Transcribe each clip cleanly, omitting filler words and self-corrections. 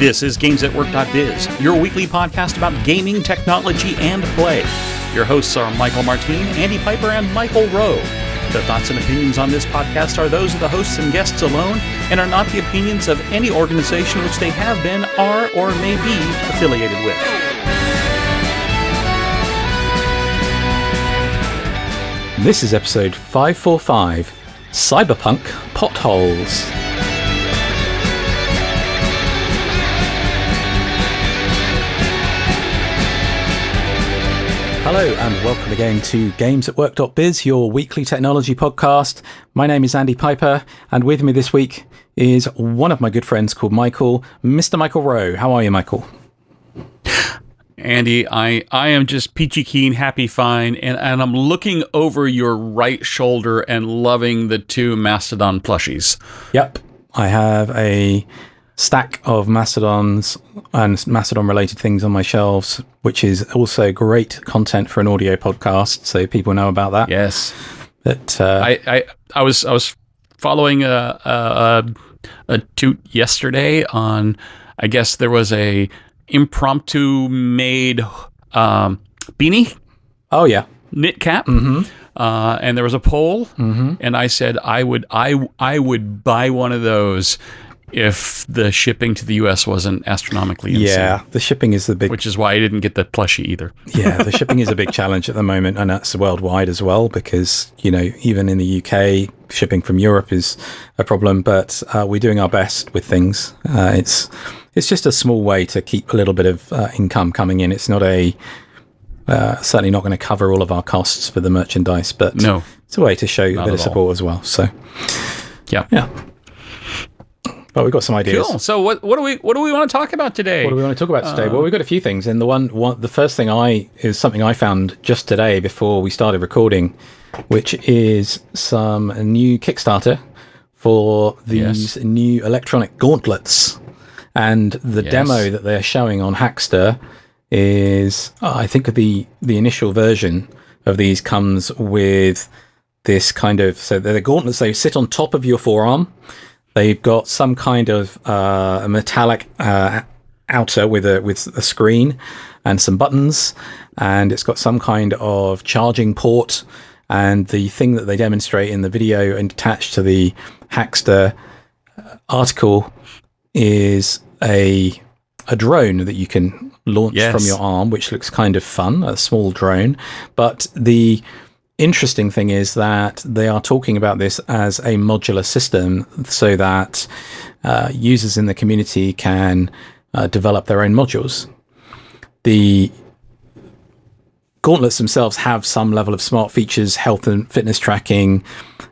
This is GamesAtWork.biz, your weekly podcast about gaming, technology, and play. Your hosts are Michael Martin, Andy Piper, and Michael Rowe. The thoughts and opinions on this podcast are those of the hosts and guests alone and are not the opinions of any organization which they have been, are, or may be affiliated with. This is episode 545, Cyberpunk Potholes. Hello and welcome again to GamesAtWork.biz, your weekly technology podcast. My name is Andy Piper, and with me this week is one of my good friends called Michael, Mr. Michael Rowe. How are you, Michael? Andy, I am just peachy keen, happy, fine, and I'm looking over your right shoulder and loving the two Mastodon plushies. Yep, I have a stack of Mastodons and Mastodon-related things on my shelves, which is also great content for an audio podcast, so people know about that. Yes, but I was following a toot yesterday on. I guess there was a impromptu made beanie. Oh yeah, knit cap. Mm-hmm. And there was a poll, and I said I would buy one of those if the shipping to the US wasn't astronomically insane. Yeah, the shipping is the big... Which is why I didn't get the plushie either. Yeah, the shipping is a big challenge at the moment, and that's worldwide as well, because, you know, even in the UK, shipping from Europe is a problem, but we're doing our best with things. It's just a small way to keep a little bit of income coming in. It's not certainly not going to cover all of our costs for the merchandise, but no, it's a way to show a bit of support as well. So, yeah. But we've got some ideas. Cool. So what do we want to talk about today? What do we want to talk about today? Well, we've got a few things, and the first thing is something I found just today before we started recording, which is some new Kickstarter for these new electronic gauntlets, and the demo that they're showing on Hackster is, I think the initial version of these comes with this kind of, so they're the gauntlets. They sit on top of your forearm. They've got some kind of a metallic outer with a screen and some buttons, and it's got some kind of charging port. And the thing that they demonstrate in the video and attached to the Hackster article is a drone that you can launch from your arm, which looks kind of fun, a small drone. But the interesting thing is that they are talking about this as a modular system so that users in the community can develop their own modules. The gauntlets themselves have some level of smart features, health and fitness tracking,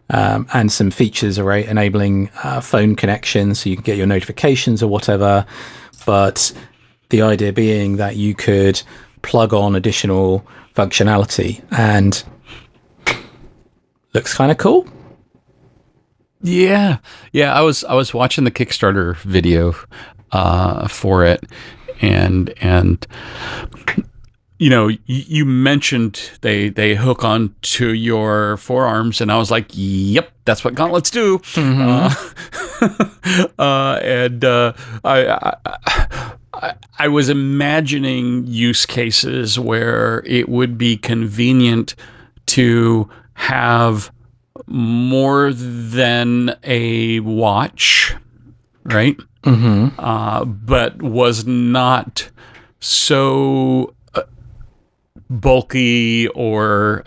and some features enabling phone connection so you can get your notifications or whatever. But the idea being that you could plug on additional functionality, and looks kind of cool. Yeah. I was watching the Kickstarter video for it, and you know, you mentioned they hook on to your forearms, and I was like, yep, that's what gauntlets do. I was imagining use cases where it would be convenient to have more than a watch, right? But was not so bulky or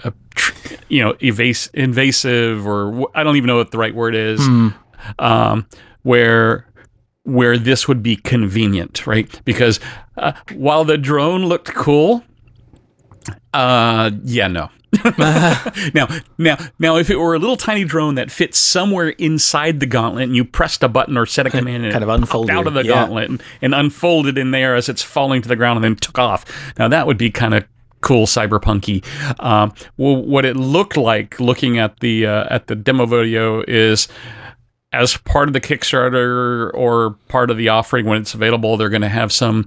invasive, or I don't even know what the right word is. Where this would be convenient, right? Because while the drone looked cool, no. Now, if it were a little tiny drone that fits somewhere inside the gauntlet, and you pressed a button or set a command and kind of unfolded out of the gauntlet and unfolded in there as it's falling to the ground and then took off. Now that would be kind of cool, cyberpunky. What it looked like looking at the demo video is, as part of the Kickstarter or part of the offering when it's available, they're going to have some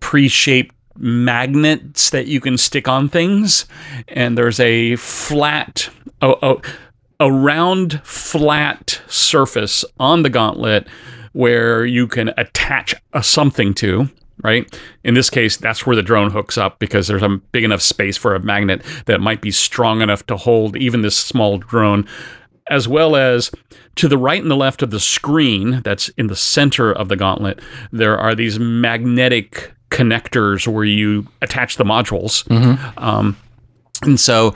pre-shaped magnets that you can stick on things, and there's a round flat surface on the gauntlet where you can attach something to. Right? In this case, that's where the drone hooks up because there's a big enough space for a magnet that might be strong enough to hold even this small drone, as well as to the right and the left of the screen that's in the center of the gauntlet, there are these magnetic connectors where you attach the modules. And so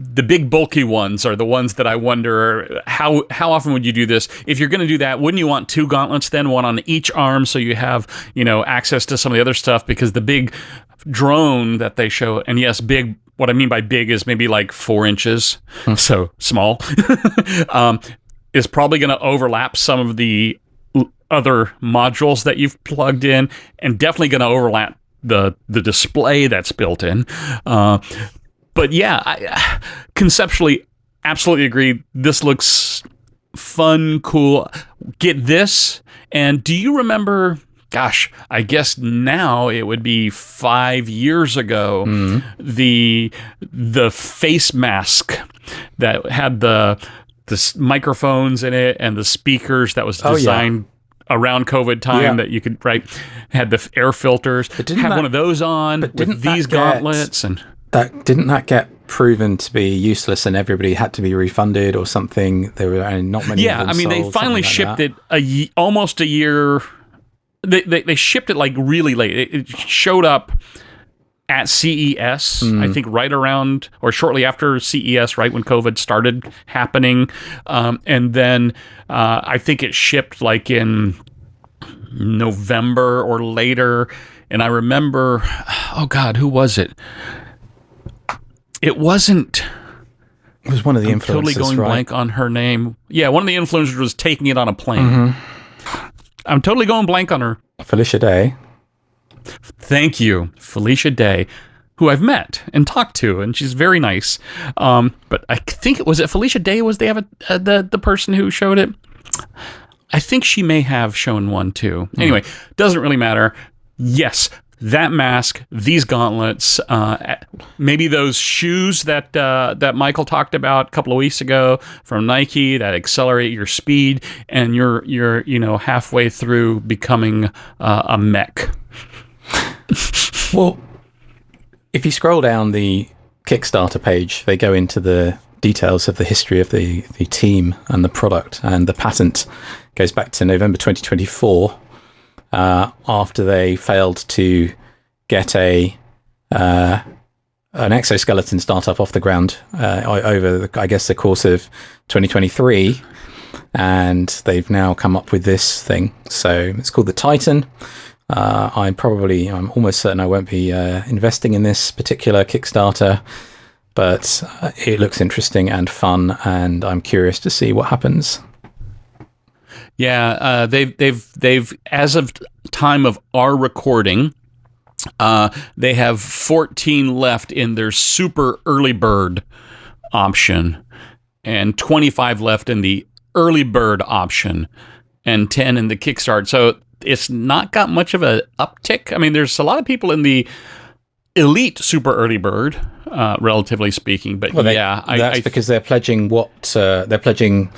the big bulky ones are the ones that I wonder how often would you do this? If you're going to do that, wouldn't you want two gauntlets then, one on each arm, so you have access to some of the other stuff? Because the big drone that they show, and yes, big. What I mean by big is maybe like 4 inches, so small, is probably going to overlap some of the other modules that you've plugged in, and definitely going to overlap the display that's built in. But yeah, I conceptually absolutely agree. This looks fun, cool. Get this. And do you remember, gosh, I guess now it would be 5 years ago, the face mask that had the microphones in it and the speakers that was designed around COVID time that you could, had the air filters. Have one of those on with these gauntlets and... Didn't that get proven to be useless and everybody had to be refunded or something? There were not many. Yeah, I mean, they finally shipped it almost a year. They shipped it like really late. It showed up at CES, I think, right around or shortly after CES, right when COVID started happening, and then I think it shipped like in November or later. And I remember, oh God, who was it? It wasn't. It was one of the influencers. Totally going blank on her name. Yeah, one of the influencers was taking it on a plane. I'm totally going blank on her. Felicia Day. Thank you, Felicia Day, who I've met and talked to, and she's very nice. But I think it was Felicia Day. Was they have the person who showed it? I think she may have shown one too. Anyway, doesn't really matter. Yes. That mask, these gauntlets, maybe those shoes that Michael talked about a couple of weeks ago from Nike that accelerate your speed, and you're halfway through becoming a mech. Well, if you scroll down the Kickstarter page, they go into the details of the history of the team and the product, and the patent goes back to November 2024. After they failed to get an exoskeleton startup off the ground over, I guess, the course of 2023, and they've now come up with this thing. So it's called the Titan. I'm almost certain I won't be investing in this particular Kickstarter, but it looks interesting and fun, and I'm curious to see what happens. Yeah, they've as of time of our recording, they have 14 left in their super early bird option, and 25 left in the early bird option, and 10 in the Kickstarter. So it's not got much of an uptick. I mean, there's a lot of people in the elite super early bird, relatively speaking. But that's because they're pledging they're pledging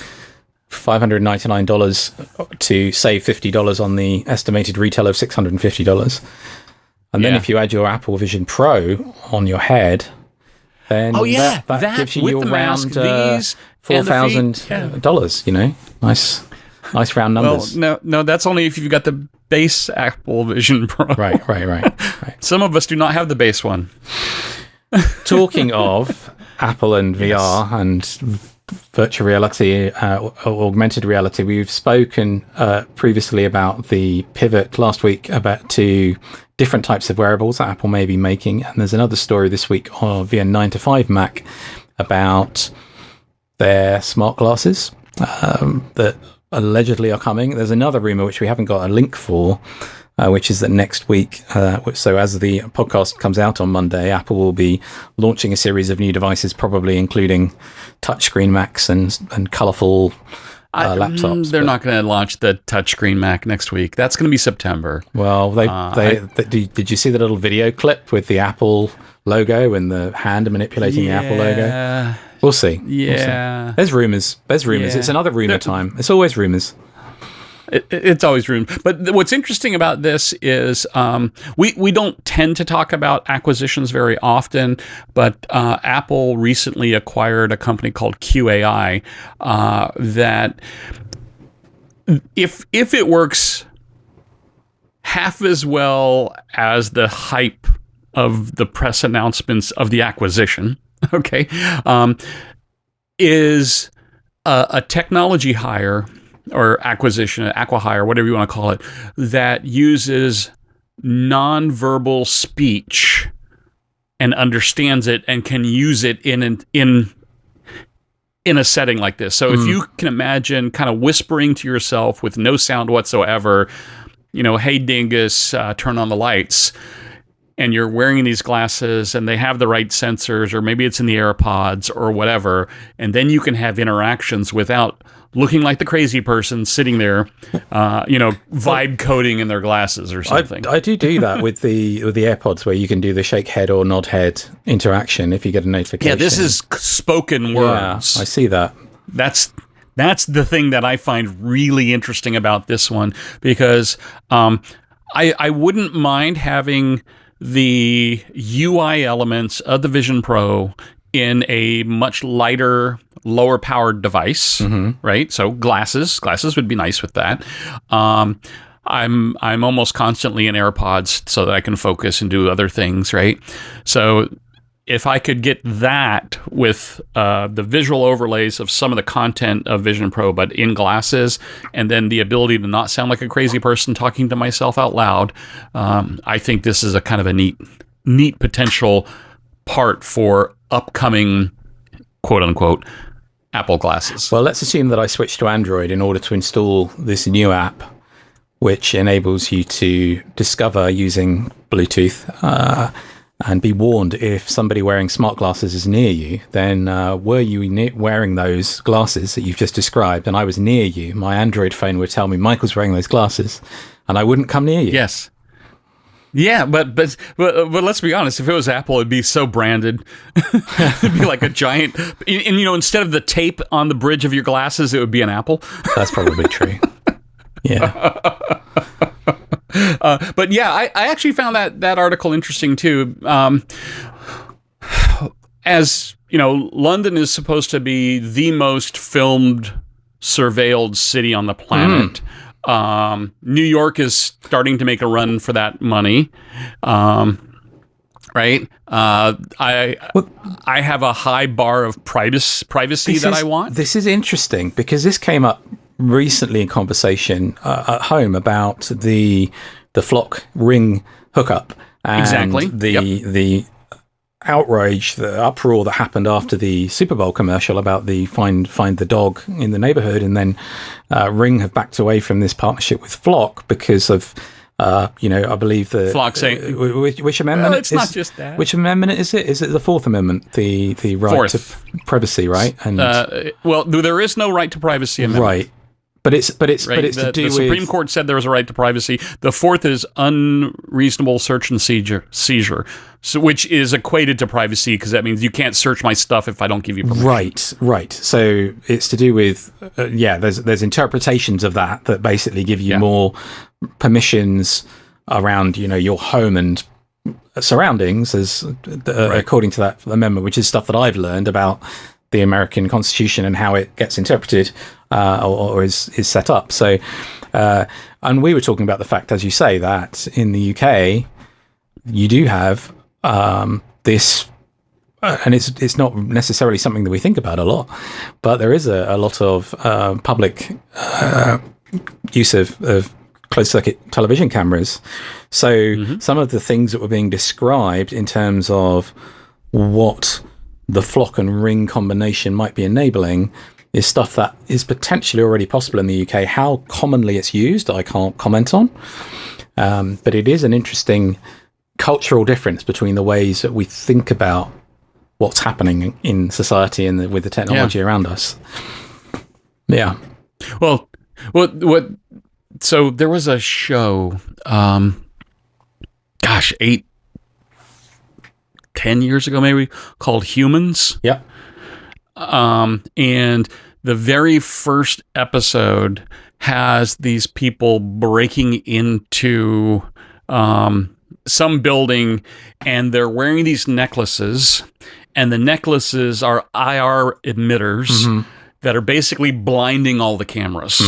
$599 to save $50 on the estimated retail of $650. And then if you add your Apple Vision Pro on your head, then that gives you your round $4,000. Nice round numbers. Well, no, that's only if you've got the base Apple Vision Pro. Right. Some of us do not have the base one. Talking of Apple and VR and virtual reality, augmented reality, we've spoken previously about the pivot last week about two different types of wearables that Apple may be making, and there's another story this week via 9to5 Mac about their smart glasses that allegedly are coming. There's another rumor which we haven't got a link for, which is that next week, so as the podcast comes out on Monday, Apple will be launching a series of new devices, probably including touchscreen Macs and colourful laptops. They're not going to launch the touchscreen Mac next week. That's going to be September. Well, did you see the little video clip with the Apple logo and the hand manipulating the Apple logo? We'll see. Yeah. There's rumors. Yeah. It's another rumor time. It's always rumors. It's always room. But what's interesting about this is we don't tend to talk about acquisitions very often, but Apple recently acquired a company called Q.AI that if it works half as well as the hype of the press announcements of the acquisition, okay, is a technology hire or acquisition, acqui-hire, whatever you want to call it, that uses nonverbal speech and understands it and can use it in a setting like this. So if you can imagine kind of whispering to yourself with no sound whatsoever, hey dingus, turn on the lights, and you're wearing these glasses and they have the right sensors, or maybe it's in the AirPods or whatever, and then you can have interactions without looking like the crazy person sitting there, vibe coding in their glasses or something. I do that with the AirPods, where you can do the shake head or nod head interaction if you get a notification. Yeah, this is spoken words. Yeah, I see that. That's the thing that I find really interesting about this one, because I wouldn't mind having the UI elements of the Vision Pro in a much lighter, lower powered device, right? So glasses would be nice with that. I'm almost constantly in AirPods so that I can focus and do other things, right? So if I could get that with the visual overlays of some of the content of Vision Pro, but in glasses, and then the ability to not sound like a crazy person talking to myself out loud, I think this is a kind of a neat potential part for upcoming quote-unquote Apple glasses. Well, let's assume that I switch to Android in order to install this new app, which enables you to discover using Bluetooth and be warned if somebody wearing smart glasses is near you. Then were you wearing those glasses that you've just described and I was near you, my Android phone would tell me Michael's wearing those glasses and I wouldn't come near you. Yes. Yeah, but let's be honest. If it was Apple, it'd be so branded. It'd be like a giant, and instead of the tape on the bridge of your glasses, it would be an apple. That's probably true. Yeah. But yeah, I actually found that article interesting too. As London is supposed to be the most filmed, surveilled city on the planet. New York is starting to make a run for that money. Right? I have a high bar of privacy that I want. This is interesting because this came up recently in conversation at home about the Flock Ring hookup and exactly. the outrage, the uproar that happened after the Super Bowl commercial about the find the dog in the neighborhood, and then Ring have backed away from this partnership with Flock because of I believe the Flock saying which amendment? Well, it's not just that. Which amendment is it? Is it the Fourth Amendment? The right Fourth. to privacy, right? And well, there is no right to privacy amendment. Right. But it's right? to do with the Supreme Court said there was a right to privacy. The fourth is unreasonable search and seizure, so which is equated to privacy because that means you can't search my stuff if I don't give you permission. Right. So it's to do with there's interpretations of that basically give you more permissions around your home and surroundings as according to that amendment, which is stuff that I've learned about the American Constitution and how it gets interpreted or is set up. So, and we were talking about the fact, as you say, that in the UK, you do have this, and it's not necessarily something that we think about a lot, but there is a lot of public use of closed-circuit television cameras. So some of the things that were being described in terms of what the Flock and Ring combination might be enabling is stuff that is potentially already possible in the UK. How commonly it's used, I can't comment on. But it is an interesting cultural difference between the ways that we think about what's happening in society and with the technology around us. Yeah. Well, so there was a show, 10 years ago maybe, called Humans. Yeah. And the very first episode has these people breaking into some building, and they're wearing these necklaces, and the necklaces are IR emitters that are basically blinding all the cameras.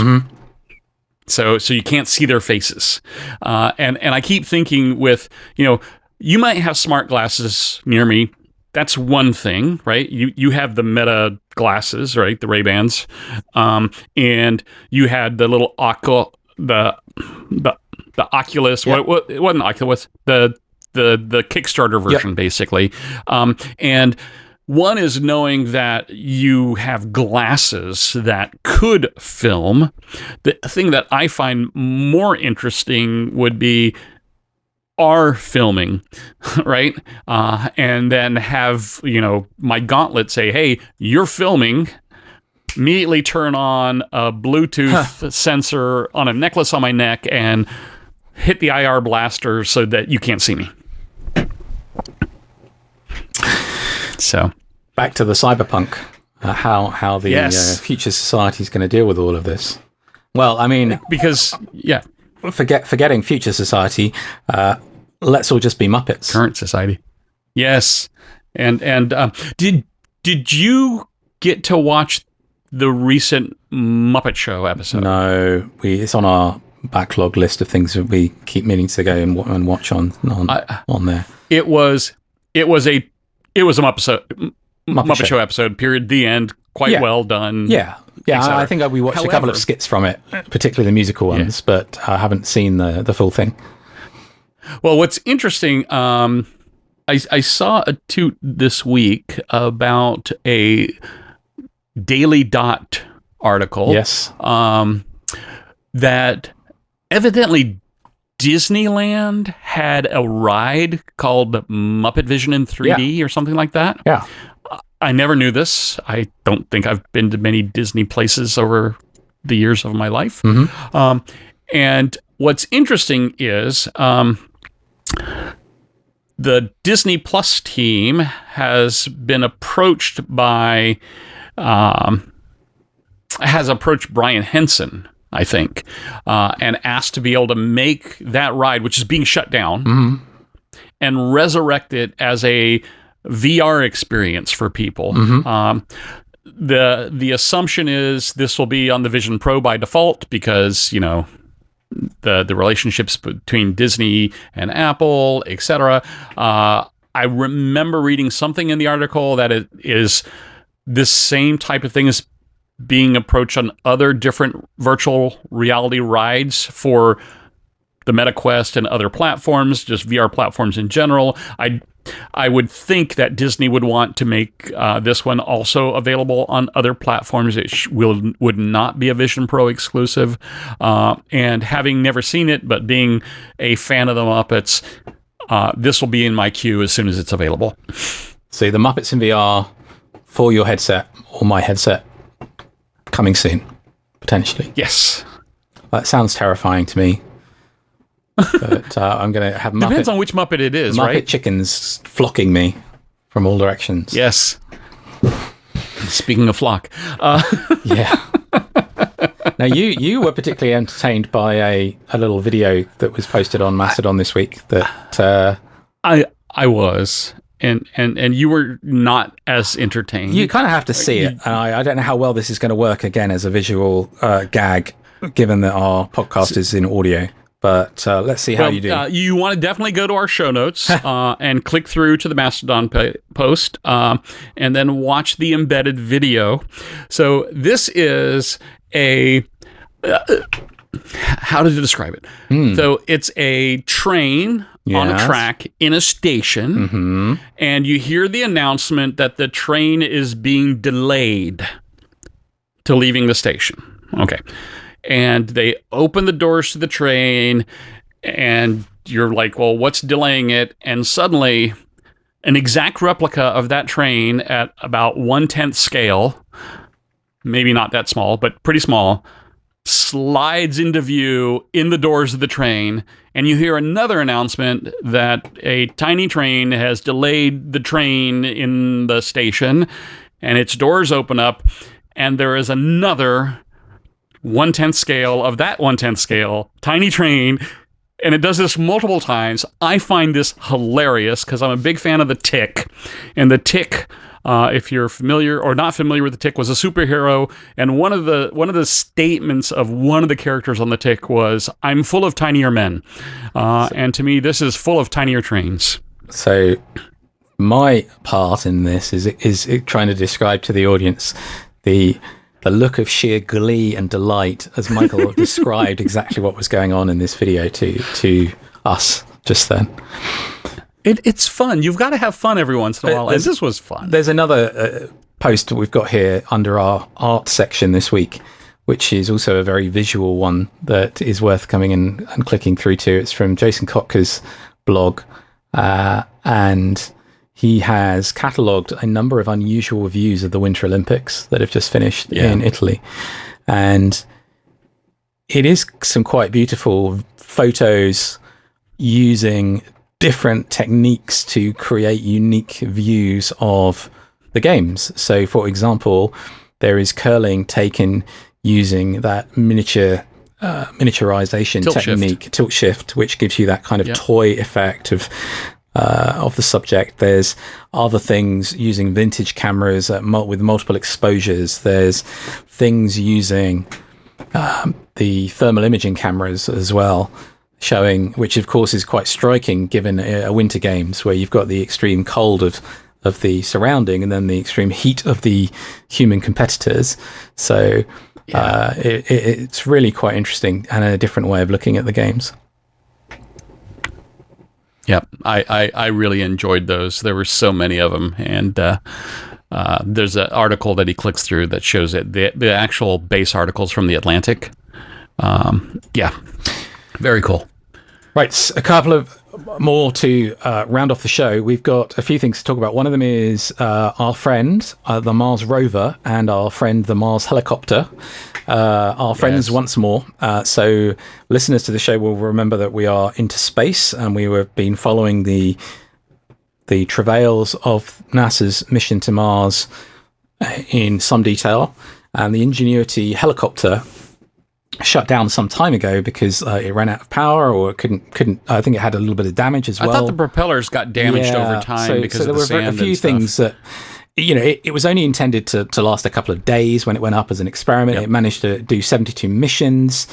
So you can't see their faces. And I keep thinking with, you might have smart glasses near me. That's one thing, right? You have the Meta glasses, right? The Ray-Bans. And you had the little the Oculus. Yep. What it wasn't Oculus. The Kickstarter version, basically. And one is knowing that you have glasses that could film. The thing that I find more interesting would be are filming, right? And then have, my gauntlet say, hey, you're filming. Immediately turn on a Bluetooth sensor on a necklace on my neck and hit the IR blaster so that you can't see me. So back to the cyberpunk, how the future society is going to deal with all of this. Well, I mean, because forgetting future society, let's all just be Muppets. Current society, yes. And did you get to watch the recent Muppet Show episode? No, it's on our backlog list of things that we keep meaning to go and watch on there. It was a Muppet Show episode. Period. The end. Quite well done. Yeah. I think we watched a couple of skits from it, particularly the musical ones, but I haven't seen the full thing. Well, what's interesting, I saw a toot this week about a Daily Dot article. Yes. That evidently Disneyland had a ride called Muppet Vision in 3D or something like that. Yeah. I never knew this. I don't think I've been to many Disney places over the years of my life. And what's interesting is the Disney Plus team has been approached by Brian Henson, I think, and asked to be able to make that ride, which is being shut down, and resurrect it as a VR experience for people. The assumption is this will be on the Vision Pro by default because, the relationships between Disney and Apple, etc. I remember reading something in the article that it is this same type of thing is being approached on other different virtual reality rides for the MetaQuest and other platforms, just VR platforms in general. I would think that Disney would want to make this one also available on other platforms. It would not be a Vision Pro exclusive. And having never seen it, but being a fan of the Muppets, this will be in my queue as soon as it's available. So the Muppets in VR for your headset or my headset coming soon, potentially. Yes. That sounds terrifying to me. But I'm going to have Depends on which Muppet it is, Muppet right? chickens flocking me from all directions. Yes. Speaking of flock. Yeah. Now, you were particularly entertained by a little video that was posted on Mastodon this week that... I was. And you were not as entertained. You kind of have to see it. And I don't know how well this is going to work again as a visual gag, given that our podcast is in audio. But let's see how you do. You want to definitely go to our show notes and click through to the Mastodon post and then watch the embedded video. So this is a... how to describe it? So it's a train on a track in a station, and you hear the announcement that the train is being delayed to leaving the station. Okay. And they open the doors to the train, and you're like, well, what's delaying it? And suddenly, an exact replica of that train at about 1/10 scale, maybe not that small, but pretty small, slides into view in the doors of the train, and you hear another announcement that a tiny train has delayed the train in the station, and its doors open up, and there is another 1/10 scale of that 1/10 scale tiny train, and it does this multiple times. I find this hilarious because I'm a big fan of the Tick, and the Tick, if you're familiar or not familiar with the Tick, was a superhero, and one of the statements of one of the characters on the Tick was, "I'm full of tinier men," and to me, this is full of tinier trains. So my part in this is trying to describe to the audience the look of sheer glee and delight as Michael described exactly what was going on in this video to us just then. It's fun. You've got to have fun every once in a while, and this was fun. There's another post we've got here under our art section this week, which is also a very visual one that is worth coming in and clicking through to. It's from Jason Kotka's blog, and he has catalogued a number of unusual views of the Winter Olympics that have just finished in Italy. And it is some quite beautiful photos using different techniques to create unique views of the games. So, for example, there is curling taken using that miniaturization technique, tilt shift, which gives you that kind of toy effect of the subject. There's other things using vintage cameras with multiple exposures. There's things using the thermal imaging cameras as well, showing, which of course is quite striking given a winter games where you've got the extreme cold of the surrounding and then the extreme heat of the human competitors. So it's really quite interesting and a different way of looking at the games. Yeah, I really enjoyed those. There were so many of them, and there's an article that he clicks through that shows it. The actual base articles from the Atlantic. Very cool. Right, a couple of more to round off the show. We've got a few things to talk about. One of them is our friend, the Mars rover, and our friend, the Mars helicopter. Our friends once more. So listeners to the show will remember that we are into space, and we have been following the travails of NASA's mission to Mars in some detail. And the Ingenuity helicopter shut down some time ago because it ran out of power, or it couldn't. I think it had a little bit of damage as well. I thought the propellers got damaged over time because of the sand. So there were a few things that, it was only intended to last a couple of days when it went up as an experiment. It managed to do 72 missions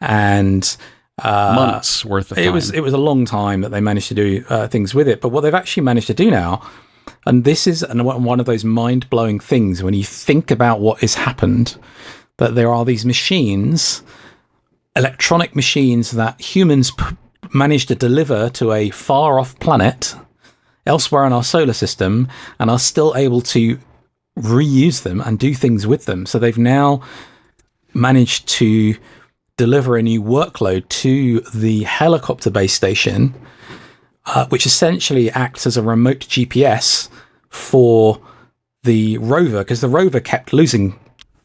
and months worth of time. It was a long time that they managed to do things with it. But what they've actually managed to do now, and this is one of those mind-blowing things when you think about what has happened, that there are these machines, electronic machines that humans managed to deliver to a far-off planet elsewhere in our solar system and are still able to reuse them and do things with them. So they've now managed to deliver a new workload to the helicopter base station, which essentially acts as a remote GPS for the rover, because the rover kept losing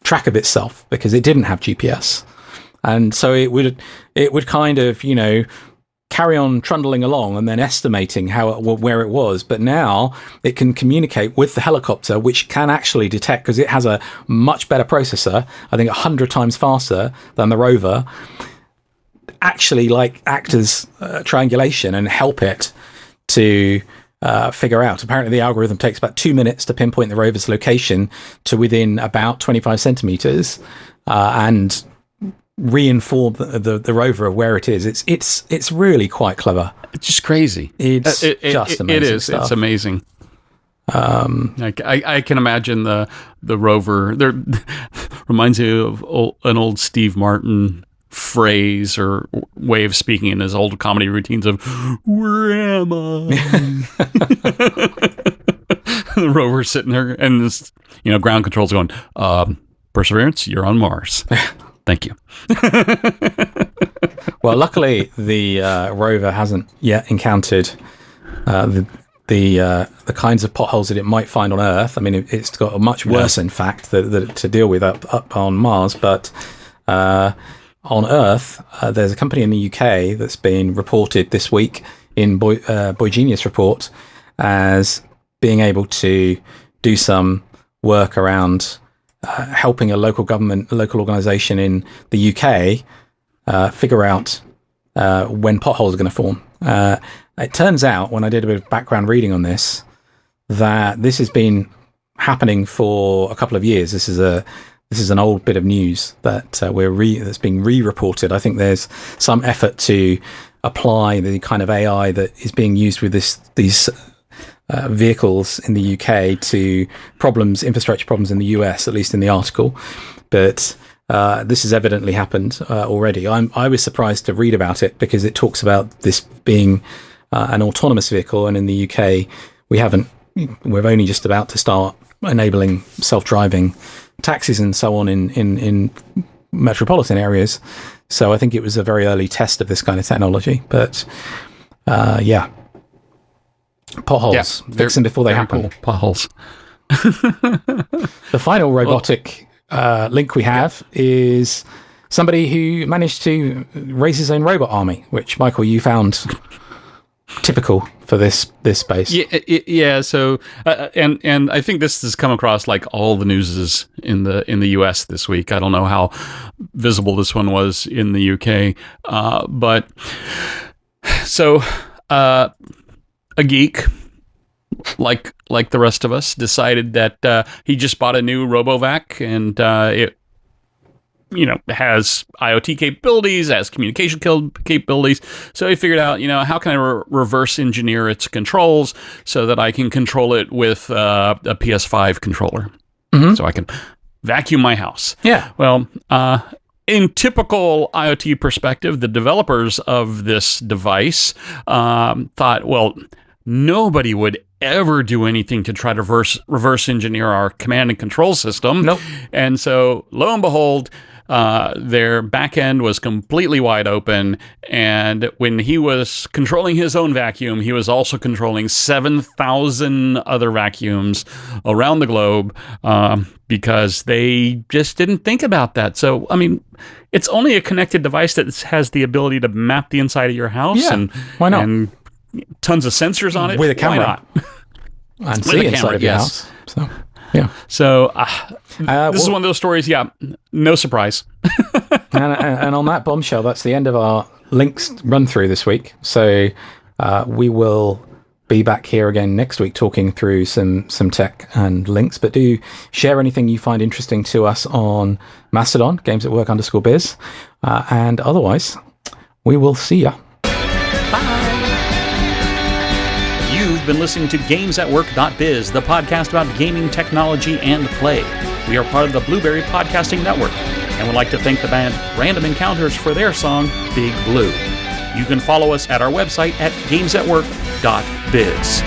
track of itself because it didn't have GPS. And so it would kind of, carry on trundling along and then estimating where it was. But now it can communicate with the helicopter, which can actually detect, because it has a much better processor, I think 100 times faster than the rover, actually act as triangulation and help it to figure out. Apparently the algorithm takes about 2 minutes to pinpoint the rover's location to within about 25 centimeters and reinform the rover of where it is. It's really quite clever. It's just crazy. It's just amazing. It is. Stuff. It's amazing. I can imagine the rover. There reminds me of an old Steve Martin phrase or way of speaking in his old comedy routines of "Where am I?" The rover's sitting there, and this, ground control's going, "Perseverance, you're on Mars." Thank you. Well, luckily the rover hasn't yet encountered the kinds of potholes that it might find on Earth. I mean, it's got a much worse, in fact, that to deal with up on Mars. But on Earth, there's a company in the UK that's been reported this week in Boy Genius report as being able to do some work around helping a local organisation in the UK figure out when potholes are going to form. It turns out, when I did a bit of background reading on this, that this has been happening for a couple of years. This is an old bit of news that that's being re-reported. I think there's some effort to apply the kind of AI that is being used with these vehicles in the UK to infrastructure problems in the US, at least in the article. But this has evidently happened already. I was surprised to read about it because it talks about this being an autonomous vehicle, and in the UK we're only just about to start enabling self-driving taxis and so on in metropolitan areas. So I think it was a very early test of this kind of technology. But potholes, fix them before they happen. Cool. Potholes. The final robotic link we have is somebody who managed to raise his own robot army, which, Michael, you found typical for this space. Yeah. So, and I think this has come across like all the newses in the US this week. I don't know how visible this one was in the UK, but so a geek like the rest of us decided that he just bought a new RoboVac, and it has IoT capabilities, has communication capabilities. So he figured out, how can I reverse engineer its controls so that I can control it with a PS5 controller, so I can vacuum my house. Yeah. Well, in typical IoT perspective, the developers of this device thought, well, nobody would ever do anything to try to reverse engineer our command and control system. Nope. And so, lo and behold, their back end was completely wide open, and when he was controlling his own vacuum, he was also controlling 7,000 other vacuums around the globe, because they just didn't think about that. So, I mean, it's only a connected device that has the ability to map the inside of your house, and why not? And tons of sensors on it with a camera. Why not? And see inside of your house. So. Yeah. So this is one of those stories. Yeah, no surprise. and on that bombshell, that's the end of our links run through this week. So we will be back here again next week talking through some tech and links. But do share anything you find interesting to us on Mastodon, games@work_biz. And otherwise, we will see ya. You've been listening to GamesAtWork.biz, the podcast about gaming, technology, and play. We are part of the Blueberry Podcasting Network, and would like to thank the band Random Encounters for their song, Big Blue. You can follow us at our website at GamesAtWork.biz.